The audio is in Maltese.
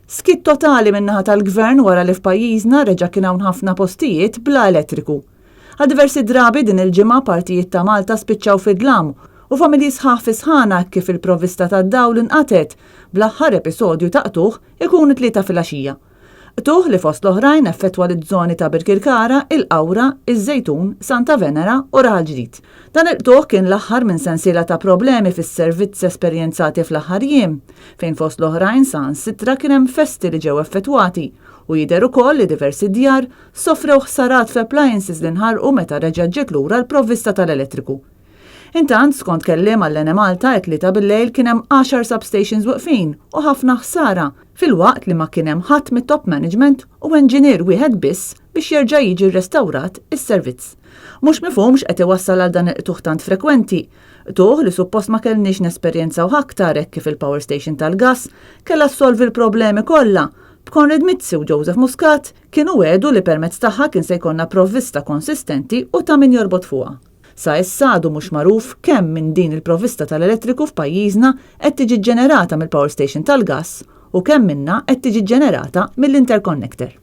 Skit totali min-naħa tal-gvern wara li f'pajjiżna reġa' kien hawn ħafna postijiet bla elettriku. Għal diversi drabi din il-ġimgħa partijiet ta' Malta spiċċaw fid-dlam u familji sħaħ fi sħana kif il-provvista tad-dawl inqatet bl-aħħar episodju ta' qtuħ ikun 3 filgħaxija. Qtuħ li fost l-oħrajn effettwa l-żoni ta' Birkirkara, il-Qawra, iż-Żejtun, Santa Venera u Raħal Ġdid. Dan il-qtuħ kien l-aħħar minn sensiela ta' problemi fis-servizz esperjenzati fl-aħħar jiem, fejn fost l-oħrajn saħansitra kien hemm festi li ġew effettwati u jidher ukoll li diversi djar sofrew ħsarat f'appliances li nħarqu meta reġa' ġiet lura l-provvista tal-elettriku. Intant, skont kelliem għall-Ene Malta t-3 bil-lejl kien hemm 10 substations waqfin u ħafna ħsara fil-waqt li ma kien hemm ħadd mit-top management u enġinier wieħed biss biex jerġa' jiġi rrestawrat is-servizz. Mhux mifhumx qed iwassal għal dan il-qtuħ tant frekwenti. Qtuħ li suppost ma kellniex nesperjenzaw aktar hekk kif il-power station tal-gass kellha ssolvi l-problemi kollha. B'Konrad Mizzi u Joseph Muscat kienu għedu li permezz tagħha kien se jkollna provvista konsistenti u ta' min jorbot fuqha. Sa issa għadu mhux magħruf kemm minn din il-provvista tal-elettriku f'pajjiżna qed tiġi ġenerata mill-power station tal-gass u kemm minnha qed tiġi ġenerata mill-interconnector.